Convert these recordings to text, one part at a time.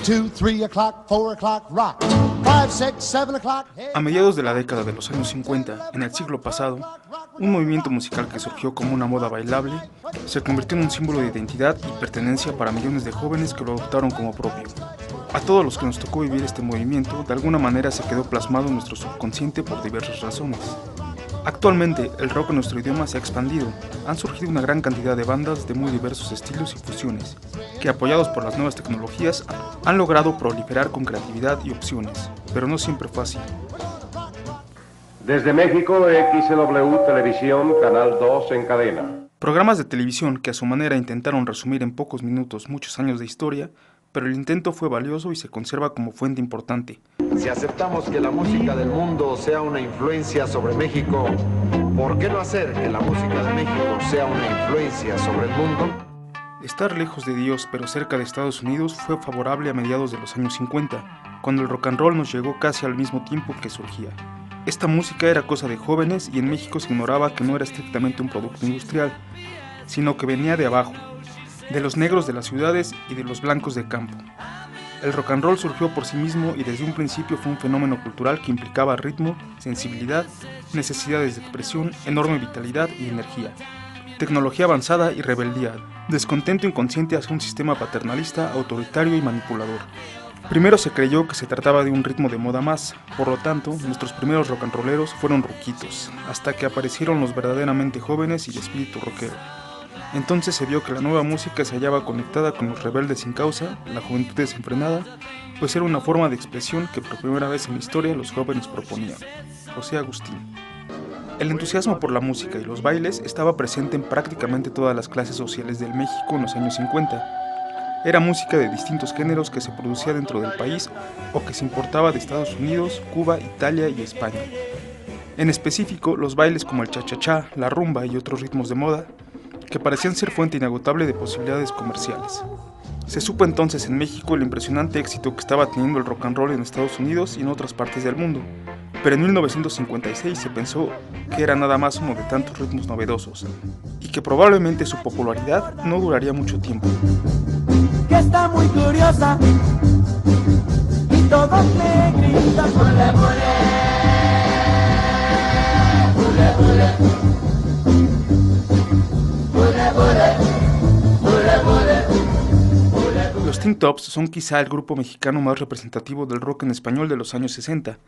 2, 3 o'clock, 4 o'clock, rock. 5, 6, 7 o'clock. A mediados de la década de los años 50, en el siglo pasado, un movimiento musical que surgió como una moda bailable se convirtió en un símbolo de identidad y pertenencia para millones de jóvenes que lo adoptaron como propio. A todos los que nos tocó vivir este movimiento, de alguna manera se quedó plasmado en nuestro subconsciente por diversas razones. Actualmente, el rock en nuestro idioma se ha expandido. Han surgido una gran cantidad de bandas de muy diversos estilos y fusiones, que apoyados por las nuevas tecnologías, han logrado proliferar con creatividad y opciones, pero no siempre fue así. Desde México, XW Televisión, Canal 2 en cadena. Programas de televisión que a su manera intentaron resumir en pocos minutos muchos años de historia, pero el intento fue valioso y se conserva como fuente importante. Si aceptamos que la música del mundo sea una influencia sobre México, ¿por qué no hacer que la música de México sea una influencia sobre el mundo? Estar lejos de Dios pero cerca de Estados Unidos fue favorable a mediados de los años 50, cuando el rock and roll nos llegó casi al mismo tiempo que surgía. Esta música era cosa de jóvenes y en México se ignoraba que no era estrictamente un producto industrial, sino que venía de abajo, de los negros de las ciudades y de los blancos de campo. El rock and roll surgió por sí mismo y desde un principio fue un fenómeno cultural que implicaba ritmo, sensibilidad, necesidades de expresión, enorme vitalidad y energía, tecnología avanzada y rebeldía, descontento inconsciente hacia un sistema paternalista, autoritario y manipulador. Primero se creyó que se trataba de un ritmo de moda más, por lo tanto, nuestros primeros rock and rolleros fueron ruquitos, hasta que aparecieron los verdaderamente jóvenes y de espíritu rockero. Entonces se vio que la nueva música se hallaba conectada con los rebeldes sin causa, la juventud desenfrenada, pues era una forma de expresión que por primera vez en la historia los jóvenes proponían. José Agustín. El entusiasmo por la música y los bailes estaba presente en prácticamente todas las clases sociales del México en los años 50. Era música de distintos géneros que se producía dentro del país o que se importaba de Estados Unidos, Cuba, Italia y España. En específico, los bailes como el cha-cha-cha, la rumba y otros ritmos de moda, que parecían ser fuente inagotable de posibilidades comerciales. Se supo entonces en México el impresionante éxito que estaba teniendo el rock and roll en Estados Unidos y en otras partes del mundo, pero en 1956 se pensó que era nada más uno de tantos ritmos novedosos, y que probablemente su popularidad no duraría mucho tiempo. Que está muy curiosa y todos me gritan bule bule, bule bule, bule bule, bule bule. Los Tin Tops son quizá el grupo mexicano más representativo del rock en español de los años 60.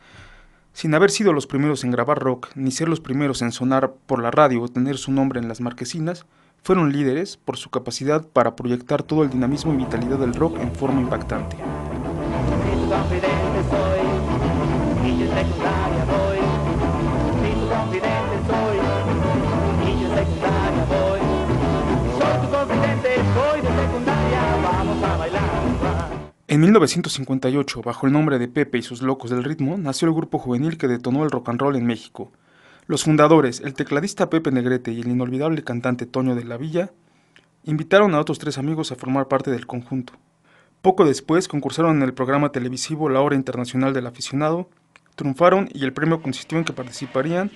Sin haber sido los primeros en grabar rock, ni ser los primeros en sonar por la radio o tener su nombre en las marquesinas, fueron líderes por su capacidad para proyectar todo el dinamismo y vitalidad del rock en forma impactante. En 1958, bajo el nombre de Pepe y sus Locos del Ritmo, nació el grupo juvenil que detonó el rock and roll en México. Los fundadores, el tecladista Pepe Negrete y el inolvidable cantante Toño de la Villa, invitaron a otros 3 amigos a formar parte del conjunto. Poco después concursaron en el programa televisivo La Hora Internacional del Aficionado, triunfaron y el premio consistió en que participarían,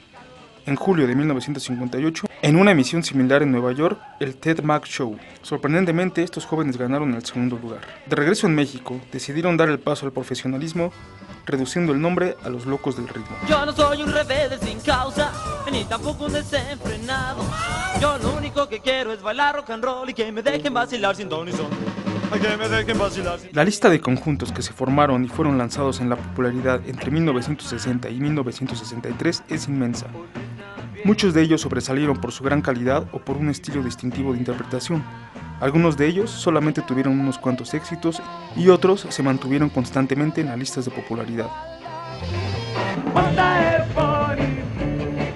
en julio de 1958, en una emisión similar en Nueva York, el Ted Mack Show. Sorprendentemente, estos jóvenes ganaron el segundo lugar. De regreso en México, decidieron dar el paso al profesionalismo, reduciendo el nombre a los Locos del Ritmo. Yo no soy un rebelde sin causa, ni tampoco un desenfrenado. Yo lo único que quiero es bailar rock and roll y que me dejen vacilar sin ton ni son. Que me dejen vacilar sin... La lista de conjuntos que se formaron y fueron lanzados en la popularidad entre 1960 y 1963 es inmensa. Muchos de ellos sobresalieron por su gran calidad o por un estilo distintivo de interpretación. Algunos de ellos solamente tuvieron unos cuantos éxitos y otros se mantuvieron constantemente en las listas de popularidad.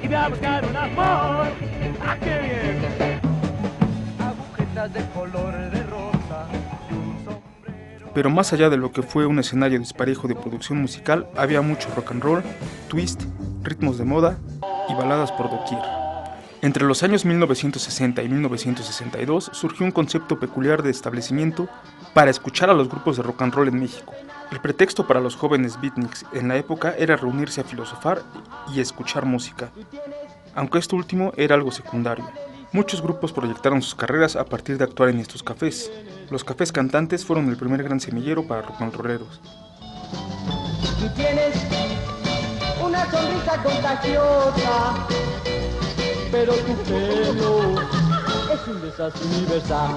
Y voy a buscar un amor. ¡Ah, qué bien! Agujetas de color de rosa y un sombrero. Pero más allá de lo que fue un escenario disparejo de producción musical, había mucho rock and roll, twist, ritmos de moda y baladas por doquier. Entre los años 1960 y 1962 surgió un concepto peculiar de establecimiento para escuchar a los grupos de rock and roll en México. El pretexto para los jóvenes beatniks en la época era reunirse a filosofar y escuchar música, aunque esto último era algo secundario. Muchos grupos proyectaron sus carreras a partir de actuar en estos cafés. Los cafés cantantes fueron el primer gran semillero para rock and rolleros. Y tienes una sonrisa contagiosa, pero tu pelo es un desastre universal.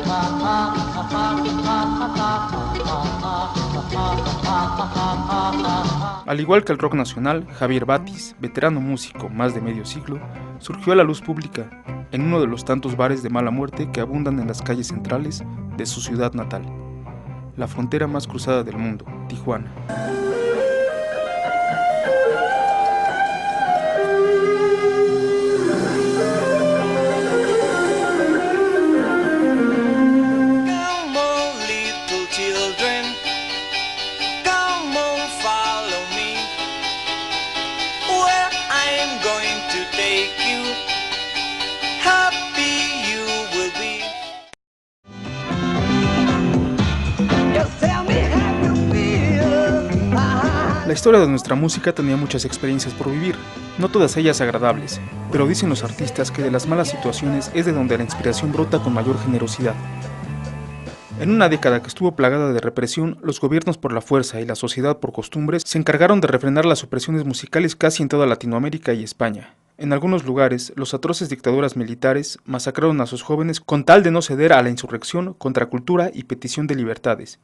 Al igual que el rock nacional, Javier Batis, veterano músico más de medio siglo, surgió a la luz pública en uno de los tantos bares de mala muerte que abundan en las calles centrales de su ciudad natal, la frontera más cruzada del mundo, Tijuana. La historia de nuestra música tenía muchas experiencias por vivir, no todas ellas agradables, pero dicen los artistas que de las malas situaciones es de donde la inspiración brota con mayor generosidad. En una década que estuvo plagada de represión, los gobiernos por la fuerza y la sociedad por costumbres se encargaron de refrenar las opresiones musicales casi en toda Latinoamérica y España. En algunos lugares, los atroces dictaduras militares masacraron a sus jóvenes con tal de no ceder a la insurrección, contracultura y petición de libertades.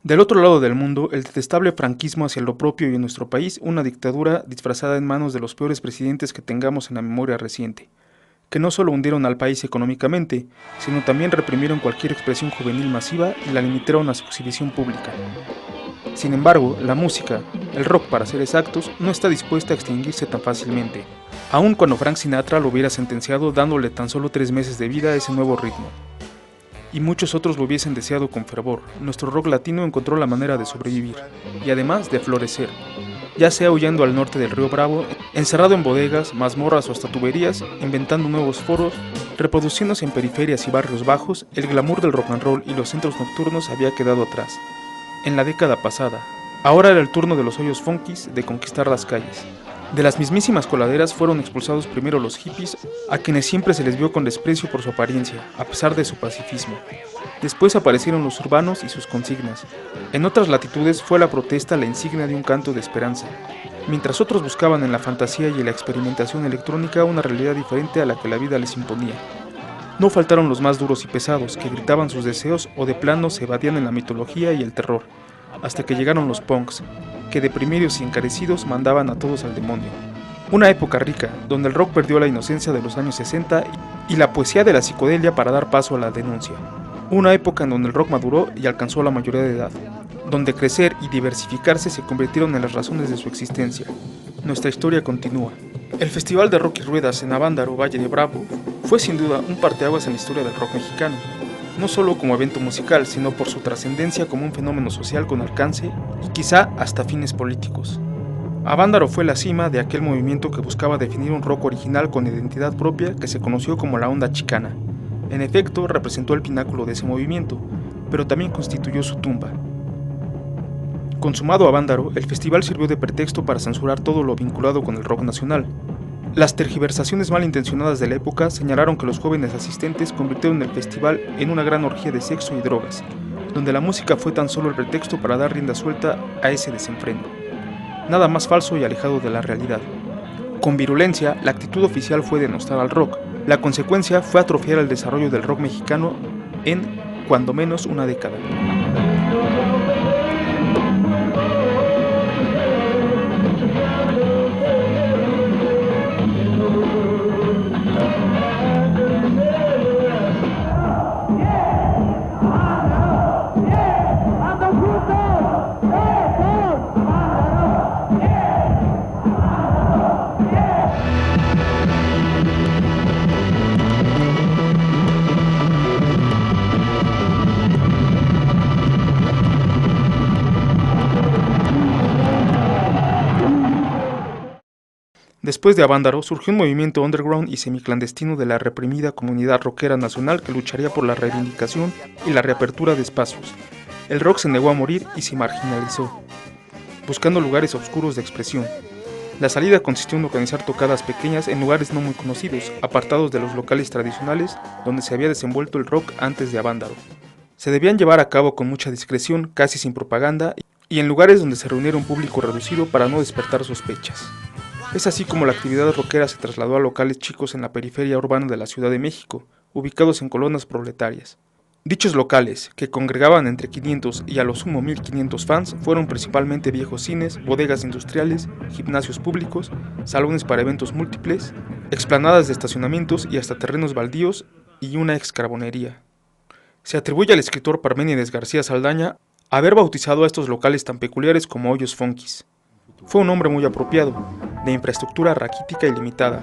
Del otro lado del mundo, el detestable franquismo hacia lo propio y en nuestro país una dictadura disfrazada en manos de los peores presidentes que tengamos en la memoria reciente, que no solo hundieron al país económicamente, sino también reprimieron cualquier expresión juvenil masiva y la limitaron a su exhibición pública. Sin embargo, la música, el rock para ser exactos, no está dispuesta a extinguirse tan fácilmente, aun cuando Frank Sinatra lo hubiera sentenciado dándole tan solo 3 meses de vida a ese nuevo ritmo. Y muchos otros lo hubiesen deseado con fervor, nuestro rock latino encontró la manera de sobrevivir, y además de florecer, ya sea huyendo al norte del río Bravo, encerrado en bodegas, mazmorras o hasta tuberías, inventando nuevos foros, reproduciéndose en periferias y barrios bajos, el glamour del rock and roll y los centros nocturnos había quedado atrás. En la década pasada, ahora era el turno de los hoyos funkis de conquistar las calles. De las mismísimas coladeras fueron expulsados primero los hippies, a quienes siempre se les vio con desprecio por su apariencia, a pesar de su pacifismo. Después aparecieron los urbanos y sus consignas. En otras latitudes fue la protesta la insignia de un canto de esperanza, mientras otros buscaban en la fantasía y en la experimentación electrónica una realidad diferente a la que la vida les imponía. No faltaron los más duros y pesados, que gritaban sus deseos o de plano se evadían en la mitología y el terror, hasta que llegaron los punks, que deprimidos y encarecidos mandaban a todos al demonio. Una época rica, donde el rock perdió la inocencia de los años 60 y la poesía de la psicodelia para dar paso a la denuncia. Una época en donde el rock maduró y alcanzó la mayoría de edad, donde crecer y diversificarse se convirtieron en las razones de su existencia. Nuestra historia continúa. El Festival de Rock y Ruedas en Avándaro, Valle de Bravo, fue sin duda un parteaguas en la historia del rock mexicano, no solo como evento musical, sino por su trascendencia como un fenómeno social con alcance y quizá hasta fines políticos. Avándaro fue la cima de aquel movimiento que buscaba definir un rock original con identidad propia que se conoció como la onda chicana. En efecto, representó el pináculo de ese movimiento, pero también constituyó su tumba. Consumado Avándaro, el festival sirvió de pretexto para censurar todo lo vinculado con el rock nacional. Las tergiversaciones malintencionadas de la época señalaron que los jóvenes asistentes convirtieron el festival en una gran orgía de sexo y drogas, donde la música fue tan solo el pretexto para dar rienda suelta a ese desenfreno. Nada más falso y alejado de la realidad. Con virulencia, la actitud oficial fue denostar al rock. La consecuencia fue atrofiar el desarrollo del rock mexicano en, cuando menos, una década. Después de Avándaro, surgió un movimiento underground y semiclandestino de la reprimida comunidad rockera nacional que lucharía por la reivindicación y la reapertura de espacios. El rock se negó a morir y se marginalizó, buscando lugares oscuros de expresión. La salida consistió en organizar tocadas pequeñas en lugares no muy conocidos, apartados de los locales tradicionales donde se había desenvuelto el rock antes de Avándaro. Se debían llevar a cabo con mucha discreción, casi sin propaganda, y en lugares donde se reuniera un público reducido para no despertar sospechas. Es así como la actividad rockera se trasladó a locales chicos en la periferia urbana de la Ciudad de México, ubicados en colonias proletarias. Dichos locales, que congregaban entre 500 y a lo sumo 1500 fans, fueron principalmente viejos cines, bodegas industriales, gimnasios públicos, salones para eventos múltiples, explanadas de estacionamientos y hasta terrenos baldíos y una excarbonería. Se atribuye al escritor Parménides García Saldaña haber bautizado a estos locales tan peculiares como hoyos funkis. Fue un nombre muy apropiado, de infraestructura raquítica y limitada,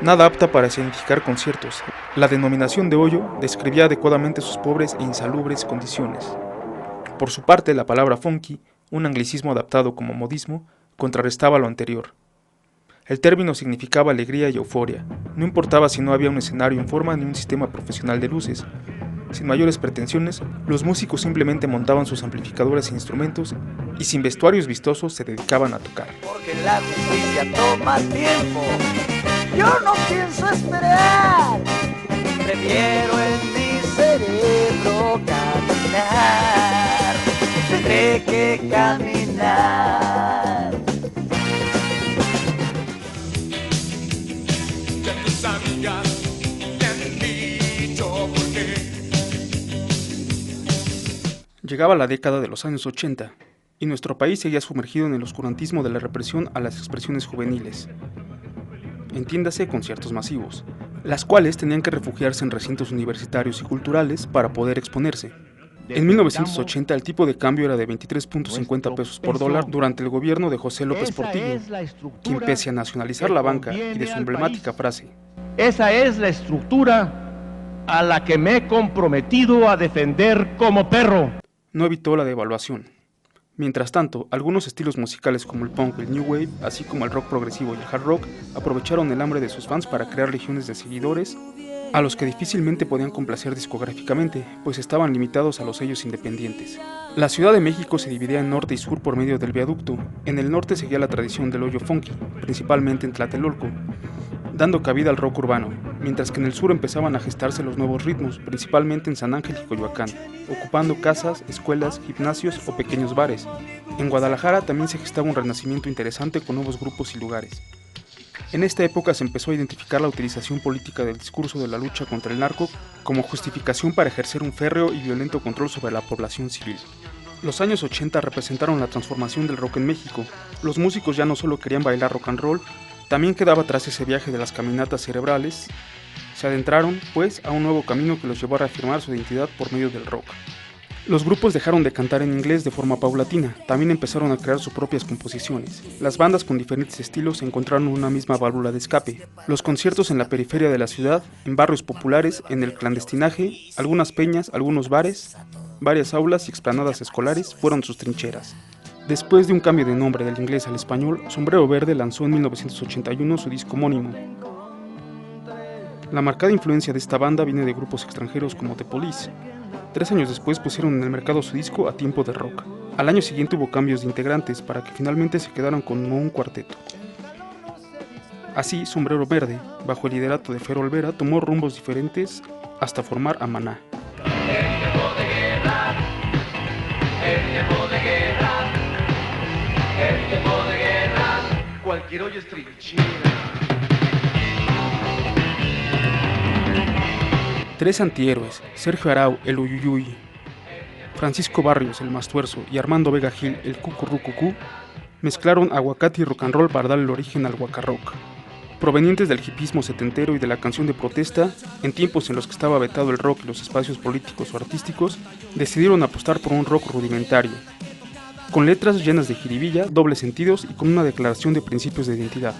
nada apta para escenificar conciertos. La denominación de hoyo describía adecuadamente sus pobres e insalubres condiciones. Por su parte, la palabra funky, un anglicismo adaptado como modismo, contrarrestaba lo anterior. El término significaba alegría y euforia. No importaba si no había un escenario en forma ni un sistema profesional de luces. Sin mayores pretensiones, los músicos simplemente montaban sus amplificadores e instrumentos y sin vestuarios vistosos se dedicaban a tocar. Porque la justicia toma tiempo. Yo no pienso esperar, prefiero en mi cerebro caminar, tendré que caminar. Ya tus amigas te han dicho por qué. Llegaba la década de los años 80 y nuestro país seguía sumergido en el oscurantismo de la represión a las expresiones juveniles. Entiéndase conciertos masivos, las cuales tenían que refugiarse en recintos universitarios y culturales para poder exponerse. En 1980 el tipo de cambio era de 23.50 pesos por dólar durante el gobierno de José López Portillo, quien pese a nacionalizar la banca y de su emblemática frase, esa es la estructura a la que me he comprometido a defender como perro, no evitó la devaluación. Mientras tanto, algunos estilos musicales como el punk y el new wave, así como el rock progresivo y el hard rock, aprovecharon el hambre de sus fans para crear legiones de seguidores, a los que difícilmente podían complacer discográficamente, pues estaban limitados a los sellos independientes. La Ciudad de México se dividía en norte y sur por medio del viaducto. En el norte seguía la tradición del hoyo funky, principalmente en Tlatelolco, dando cabida al rock urbano, mientras que en el sur empezaban a gestarse los nuevos ritmos, principalmente en San Ángel y Coyoacán, ocupando casas, escuelas, gimnasios o pequeños bares. En Guadalajara también se gestaba un renacimiento interesante con nuevos grupos y lugares. En esta época se empezó a identificar la utilización política del discurso de la lucha contra el narco como justificación para ejercer un férreo y violento control sobre la población civil. Los años 80 representaron la transformación del rock en México. Los músicos ya no solo querían bailar rock and roll, también quedaba atrás ese viaje de las caminatas cerebrales. Se adentraron, pues, a un nuevo camino que los llevó a reafirmar su identidad por medio del rock. Los grupos dejaron de cantar en inglés de forma paulatina, también empezaron a crear sus propias composiciones. Las bandas con diferentes estilos encontraron una misma válvula de escape. Los conciertos en la periferia de la ciudad, en barrios populares, en el clandestinaje, algunas peñas, algunos bares, varias aulas y explanadas escolares fueron sus trincheras. Después de un cambio de nombre del inglés al español, Sombrero Verde lanzó en 1981 su disco homónimo. La marcada influencia de esta banda viene de grupos extranjeros como The Police. 3 años después pusieron en el mercado su disco A Tiempo de Rock. Al año siguiente hubo cambios de integrantes para que finalmente se quedaran como un cuarteto. Así, Sombrero Verde, bajo el liderato de Fero Olvera, tomó rumbos diferentes hasta formar a Maná. cualquier hoyo es trinchera. 3 antihéroes, Sergio Arau, el Uyuyuy, Francisco Barrios, el Mastuerzo, y Armando Vega Gil, el Cucurrucucú, mezclaron aguacate y rock and roll para darle el origen al guacarrock. Provenientes del hipismo setentero y de la canción de protesta, en tiempos en los que estaba vetado el rock y los espacios políticos o artísticos, decidieron apostar por un rock rudimentario, con letras llenas de jiribilla, dobles sentidos y con una declaración de principios de identidad.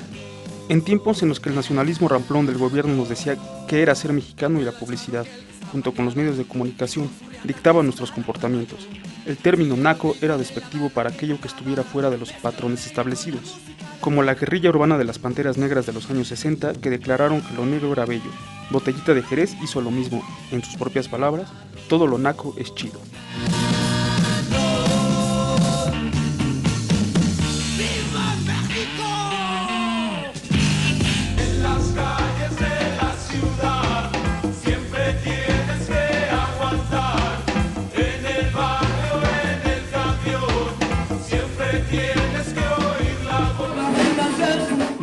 En tiempos en los que el nacionalismo ramplón del gobierno nos decía que era ser mexicano y la publicidad, junto con los medios de comunicación, dictaban nuestros comportamientos. El término naco era despectivo para aquello que estuviera fuera de los patrones establecidos, como la guerrilla urbana de las Panteras Negras de los años 60 que declararon que lo negro era bello. Botellita de Jerez hizo lo mismo, en sus propias palabras, todo lo naco es chido. ¡Viva México!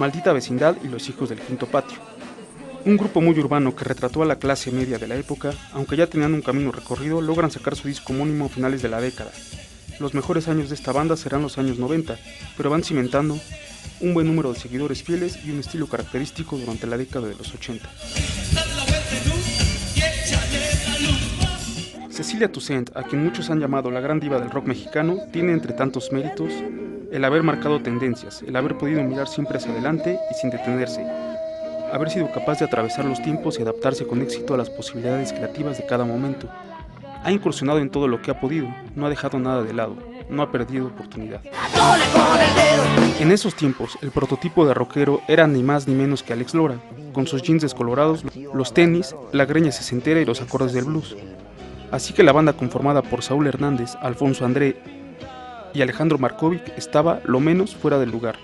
Maldita Vecindad y Los Hijos del Quinto Patio. Un grupo muy urbano que retrató a la clase media de la época, aunque ya tenían un camino recorrido, logran sacar su disco homónimo a finales de la década. Los mejores años de esta banda serán los años 90, pero van cimentando un buen número de seguidores fieles y un estilo característico durante la década de los 80. Cecilia Toussaint, a quien muchos han llamado la gran diva del rock mexicano, tiene entre tantos méritos el haber marcado tendencias, el haber podido mirar siempre hacia adelante y sin detenerse, haber sido capaz de atravesar los tiempos y adaptarse con éxito a las posibilidades creativas de cada momento. Ha incursionado en todo lo que ha podido, no ha dejado nada de lado, no ha perdido oportunidad. En esos tiempos, el prototipo de rockero era ni más ni menos que Alex Lora, con sus jeans descolorados, los tenis, la greña sesentera y los acordes del blues. Así que la banda conformada por Saúl Hernández, Alfonso André y Alejandro Markovic estaba, lo menos, fuera del lugar.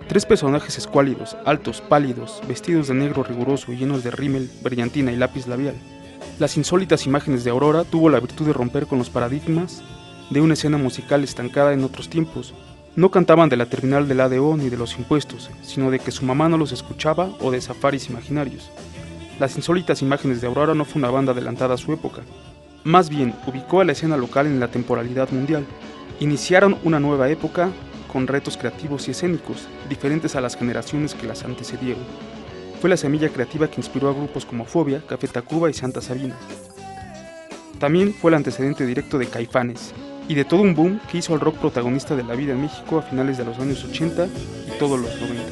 Tres personajes escuálidos, altos, pálidos, vestidos de negro riguroso y llenos de rímel, brillantina y lápiz labial. Las insólitas imágenes de Aurora tuvo la virtud de romper con los paradigmas de una escena musical estancada en otros tiempos. No cantaban de la terminal del ADO ni de los impuestos, sino de que su mamá no los escuchaba o de safaris imaginarios. Las insólitas imágenes de Aurora no fue una banda adelantada a su época. Más bien, ubicó a la escena local en la temporalidad mundial. Iniciaron una nueva época con retos creativos y escénicos, diferentes a las generaciones que las antecedieron. Fue la semilla creativa que inspiró a grupos como Fobia, Café Tacuba y Santa Sabina. También fue el antecedente directo de Caifanes, y de todo un boom que hizo al rock protagonista de la vida en México a finales de los años 80 y todos los 90.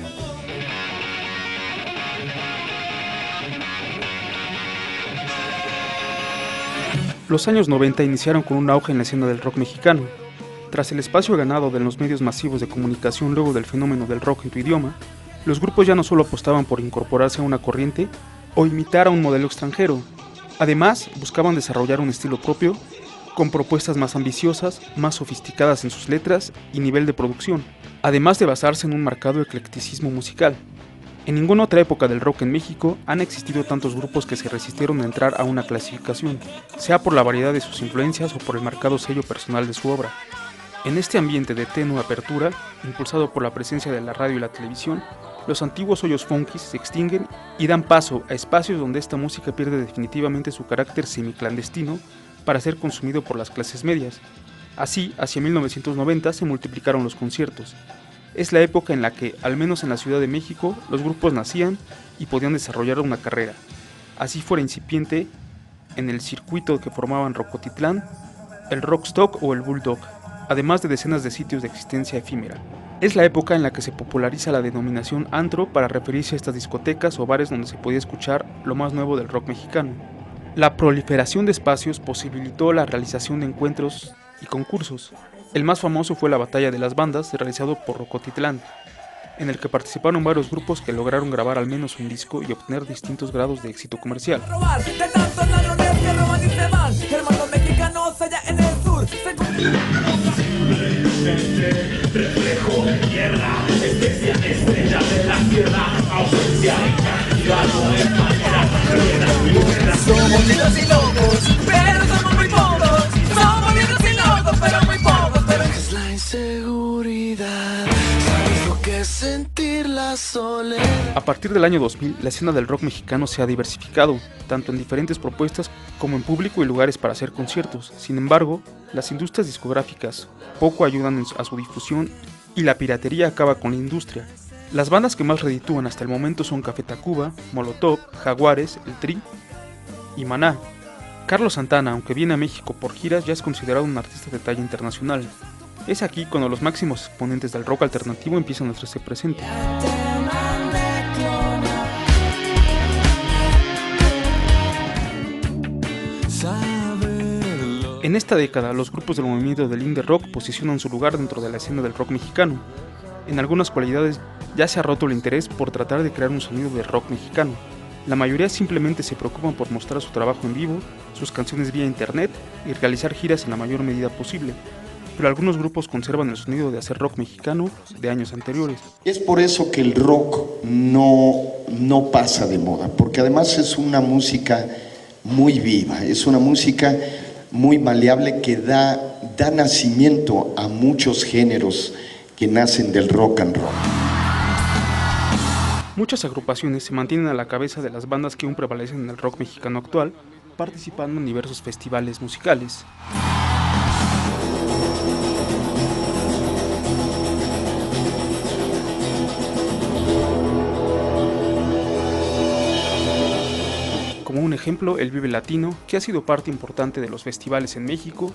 Los años 90 iniciaron con un auge en la escena del rock mexicano. Tras el espacio ganado de los medios masivos de comunicación luego del fenómeno del rock en tu idioma, los grupos ya no solo apostaban por incorporarse a una corriente o imitar a un modelo extranjero. Además, buscaban desarrollar un estilo propio, con propuestas más ambiciosas, más sofisticadas en sus letras y nivel de producción, además de basarse en un marcado eclecticismo musical. En ninguna otra época del rock en México han existido tantos grupos que se resistieron a entrar a una clasificación, sea por la variedad de sus influencias o por el marcado sello personal de su obra. En este ambiente de tenue apertura, impulsado por la presencia de la radio y la televisión, los antiguos hoyos funkis se extinguen y dan paso a espacios donde esta música pierde definitivamente su carácter semiclandestino para ser consumido por las clases medias. Así, hacia 1990 se multiplicaron los conciertos. Es la época en la que, al menos en la Ciudad de México, los grupos nacían y podían desarrollar una carrera. Así fuera incipiente en el circuito que formaban Rocotitlán, el Rockstock o el Bulldog, además de decenas de sitios de existencia efímera. Es la época en la que se populariza la denominación antro para referirse a estas discotecas o bares donde se podía escuchar lo más nuevo del rock mexicano. La proliferación de espacios posibilitó la realización de encuentros y concursos. El más famoso fue la Batalla de las Bandas, realizado por Rocotitlán, en el que participaron varios grupos que lograron grabar al menos un disco y obtener distintos grados de éxito comercial. Somos libres y locos, pero somos muy pocos. Somos libres y locos, pero muy pocos. Pero es la inseguridad. ¿Sabes lo que es sentir la soledad? A partir del año 2000, la escena del rock mexicano se ha diversificado, tanto en diferentes propuestas como en público y lugares para hacer conciertos. Sin embargo, las industrias discográficas poco ayudan a su difusión y la piratería acaba con la industria. Las bandas que más reditúan hasta el momento son Café Tacuba, Molotov, Jaguares, El Tri y Maná. Carlos Santana, aunque viene a México por giras, ya es considerado un artista de talla internacional. Es aquí cuando los máximos exponentes del rock alternativo empiezan a hacerse presentes. En esta década, los grupos del movimiento del indie rock posicionan su lugar dentro de la escena del rock mexicano. En algunas cualidades ya se ha roto el interés por tratar de crear un sonido de rock mexicano. La mayoría simplemente se preocupan por mostrar su trabajo en vivo, sus canciones vía internet y realizar giras en la mayor medida posible. Pero algunos grupos conservan el sonido de hacer rock mexicano de años anteriores. Es por eso que el rock no pasa de moda, porque además es una música muy viva, es una música muy maleable que da nacimiento a muchos géneros que nacen del rock and roll. Muchas agrupaciones se mantienen a la cabeza de las bandas que aún prevalecen en el rock mexicano actual, participando en diversos festivales musicales. Como un ejemplo, el Vive Latino, que ha sido parte importante de los festivales en México,